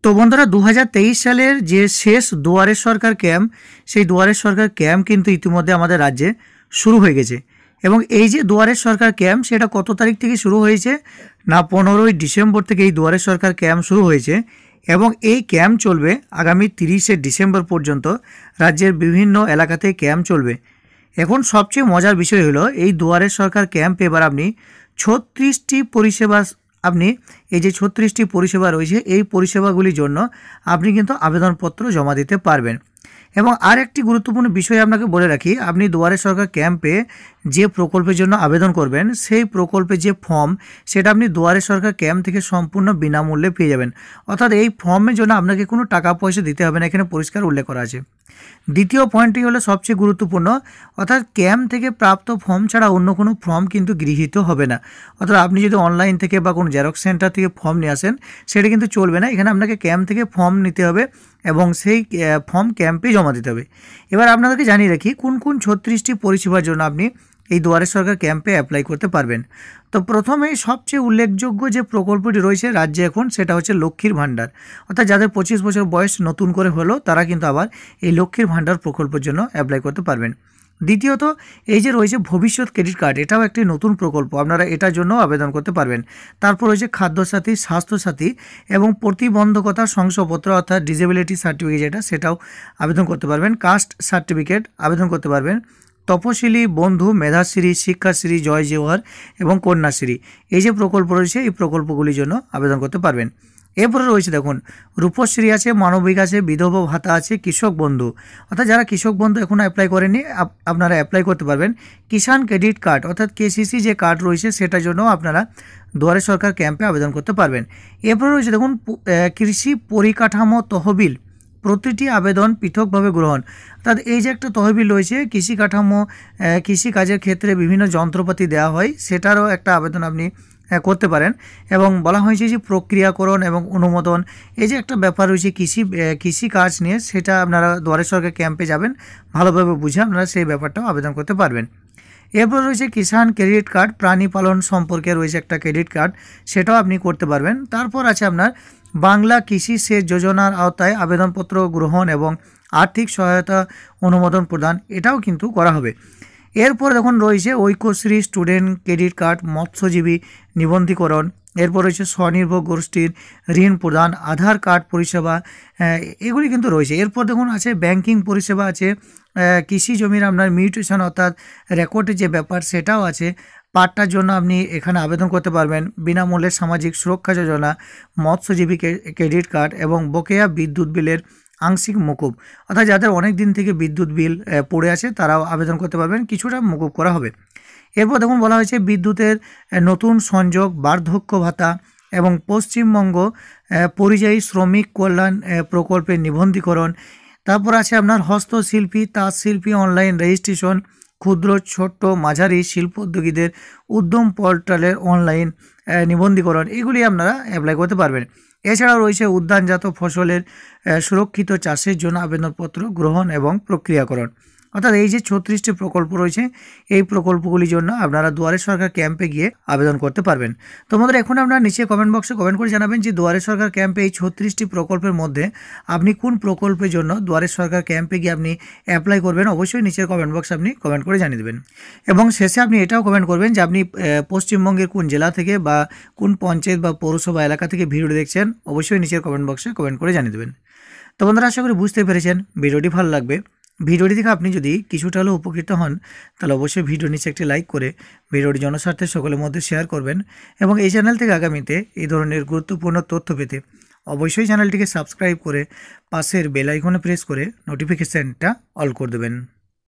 তো বন্ধুরা 2023 সালের যে শেষ দুয়ারে সরকার ক্যাম্প, সেই দুয়ারে সরকার ক্যাম্প কিন্তু ইতিমধ্যে আমাদের রাজ্যে শুরু হয়ে গেছে। এবং এই যে দুয়ারে সরকার ক্যাম্প, সেটা কত তারিখ থেকে শুরু হয়েছে না 15ই ডিসেম্বর থেকে এই দুয়ারে সরকার ক্যাম্প শুরু হয়েছে এবং এই ক্যাম্প চলবে আগামী 30শে ডিসেম্বর পর্যন্ত। রাজ্যের বিভিন্ন এলাকাতে ক্যাম্প চলবে। এখন সবচেয়ে মজার বিষয় হলো এই দুয়ারে সরকার ক্যাম্প এবার আপনি 36টি পরিষেবা, আপনি এই যে 36টি পরিষেবা রয়েছে এই পরিষেবাগুলির জন্য আপনি কিন্তু আবেদনপত্র জমা দিতে পারবেন। এবং আর একটি গুরুত্বপূর্ণ বিষয় আপনাকে বলে রাখি, আপনি দুয়ারে সরকার ক্যাম্পে যে প্রকল্পের জন্য আবেদন করবেন সেই প্রকল্পের যে ফর্ম, সেটা আপনি দুয়ারে সরকার ক্যাম্প থেকে সম্পূর্ণ বিনামূল্যে পেয়ে যাবেন। অর্থাৎ এই ফর্মের জন্য আপনাকে কোনো টাকা পয়সা দিতে হবে না, এখানে পরিষ্কার উল্লেখ করা আছে। দ্বিতীয় পয়েন্টটি হলো সবচেয়ে গুরুত্বপূর্ণ, অর্থাৎ ক্যাম্প থেকে প্রাপ্ত ফর্ম ছাড়া অন্য কোনো ফর্ম কিন্তু গৃহীত হবে না। অর্থাৎ আপনি যদি অনলাইন থেকে বা কোনো জেরক্স সেন্টার থেকে ফর্ম নিয়ে আসেন সেটা কিন্তু চলবে না, এখানে আপনাকে ক্যাম্প থেকে ফর্ম নিতে হবে এবং সেই ফর্ম ক্যাম্পে জমা দিতে হবে। এবার আপনাদেরকে জানিয়ে রাখি কোন কোন 36টি পরিষেবার জন্য আপনি এই দুয়ারে সরকার ক্যাম্পে অ্যাপ্লাই করতে পারবেন। তো প্রথমেই সবচেয়ে উল্লেখযোগ্য যে প্রকল্পটি রয়েছে রাজ্যে এখন, সেটা হচ্ছে লক্ষ্মীর ভাণ্ডার। অর্থাৎ যাদের 25 বছর বয়স নতুন করে হলো তারা কিন্তু আবার এই লক্ষ্মীর ভাণ্ডার প্রকল্পের জন্য অ্যাপ্লাই করতে পারবেন। দ্বিতীয়ত এই যে রয়েছে ভবিষ্যৎ ক্রেডিট কার্ড, এটাও একটি নতুন প্রকল্প, আপনারা এটার জন্য আবেদন করতে পারবেন। তারপর রয়েছে খাদ্যসাথী, স্বাস্থ্যসাথী এবং প্রতিবন্ধকতার শংসাপত্র অর্থাৎ ডিসেবিলিটি সার্টিফিকেট, সেটাও আবেদন করতে পারবেন। কাস্ট সার্টিফিকেট আবেদন করতে পারবেন। তপশিলি বন্ধু, মেধাশ্রী, শিক্ষাশ্রী, জয় জওহর এবং কন্যাশ্রী, এই যে প্রকল্প রয়েছে এই প্রকল্পগুলির জন্য আবেদন করতে পারবেন। এরপরে রয়েছে দেখুন রূপশ্রী আছে, মানবিক আছে, বিধবা ভাতা আছে, কৃষক বন্ধু। অর্থাৎ যারা কৃষক বন্ধু এখনও অ্যাপ্লাই করেনি আপনারা অ্যাপ্লাই করতে পারবেন। কিষাণ ক্রেডিট কার্ড অর্থাৎ কেসিসি যে কার্ড রয়েছে সেটার জন্য আপনারা দুয়ারে সরকার ক্যাম্পে আবেদন করতে পারবেন। এরপরে রয়েছে দেখুন কৃষি পরিকাঠামো তহবিল, প্রতিটি আবেদন পৃথকভাবে গ্রহণ। অর্থাৎ এই যে একটা তহবিল রয়েছে কৃষি কাঠামো, কৃষিকাজের ক্ষেত্রে বিভিন্ন যন্ত্রপাতি দেওয়া হয়, সেটারও একটা আবেদন আপনি করতে পারেন। এবং বলা হয়েছে যে প্রক্রিয়াকরণ এবং অনুমোদন, এই যে একটা ব্যাপার রয়েছে কৃষিকাজ নিয়ে, সেটা আপনারা দুয়ারে সরকার ক্যাম্পে যাবেন, ভালোভাবে বুঝে আপনারা সেই ব্যাপারটাও আবেদন করতে পারবেন। এরপর রয়েছে কিষাণ ক্রেডিট কার্ড, প্রাণী পালন সম্পর্কে রয়েছে একটা ক্রেডিট কার্ড, সেটাও আপনি করতে পারবেন। তারপর আছে আপনার বাংলা কৃষি সেচ যোজনার আওতায় আবেদনপত্র গ্রহণ এবং আর্থিক সহায়তা অনুমোদন প্রদান, এটাও কিন্তু করা হবে। এরপর দেখুন রয়েছে ঐক্যশ্রী স্টুডেন্ট ক্রেডিট কার্ড, মৎস্যজীবী নিবন্ধীকরণ। এরপর রয়েছে স্বনির্ভর গোষ্ঠীর ঋণ প্রদান, আধার কার্ড পরিষেবা, এগুলি কিন্তু রয়েছে। এরপর দেখুন আছে ব্যাংকিং পরিষেবা আছে, কৃষি জমির আপনার মিউটেশন অর্থাৎ রেকর্ডের যে ব্যাপার সেটাও আছে। পাট্টার জন্য আপনি এখানে আবেদন করতে পারবেন। বিনামূল্যে সামাজিক সুরক্ষা যোজনা, মৎস্যজীবী ক্রেডিট কার্ড এবং বকেয়া বিদ্যুৎ বিলের আংশিক মকুব। অর্থাৎ যাদের অনেক দিন থেকে বিদ্যুৎ বিল পড়ে আছে তারাও আবেদন করতে পারবেন, কিছুটা মকুব করা হবে। এরপর দেখুন বলা হয়েছে বিদ্যুতের নতুন সংযোগ, বার্ধক্য ভাতা এবং পশ্চিমবঙ্গ পরিযায়ী শ্রমিক কল্যাণ প্রকল্পের নিবন্ধীকরণ। তারপর আছে আপনার হস্তশিল্পী, তাঁতশিল্পী অনলাইন রেজিস্ট্রেশন, ক্ষুদ্র ছোট্ট মাঝারি শিল্পোদ্যোগীদের উদ্যম পোর্টালের অনলাইন নিবন্ধীকরণ, এগুলি আপনারা অ্যাপ্লাই করতে পারবেন। এছাড়াও রয়েছে উদ্যানজাত ফসলের সুরক্ষিত চাষের জন্য আবেদনপত্র গ্রহণ এবং প্রক্রিয়াকরণ। অর্থাৎ এই যে 36টি প্রকল্প রয়েছে এই প্রকল্পগুলির জন্য আপনারা দুয়ারে সরকার ক্যাম্পে গিয়ে আবেদন করতে পারবেন। তো বন্ধুরা এখন আপনারা নিচে কমেন্ট বক্সে কমেন্ট করে জানাবেন যে দুয়ারে সরকার ক্যাম্পে এই 36টি প্রকল্পের মধ্যে আপনি কোন প্রকল্পের জন্য দুয়ারে সরকার ক্যাম্পে গিয়ে আপনি অ্যাপ্লাই করবেন। অবশ্যই নিচের কমেন্ট বক্সে আপনি কমেন্ট করে জানিয়ে দেবেন। এবং শেষে আপনি এটাও কমেন্ট করবেন যে আপনি পশ্চিমবঙ্গের কোন জেলা থেকে বা কোন পঞ্চায়েত বা পৌরসভা এলাকা থেকে ভিডিও দেখছেন, অবশ্যই নিচের কমেন্ট বক্সে কমেন্ট করে জানিয়ে দেবেন। তো বন্ধুরা আশা করি বুঝতে পেরেছেন, ভিডিওটি ভালো লাগবে। ভিডিওটি থেকে আপনি যদি কিছুটা হলেও উপকৃত হন তাহলে অবশ্যই ভিডিওর নিচে একটি লাইক করে ভিডিওটি জনস্বার্থে সকলের মধ্যে শেয়ার করবেন। এবং এই চ্যানেল থেকে আগামীতে এই ধরনের গুরুত্বপূর্ণ তথ্য পেতে অবশ্যই চ্যানেলটিকে সাবস্ক্রাইব করে পাশের বেল আইকনে প্রেস করে নোটিফিকেশানটা অল করে দেবেন।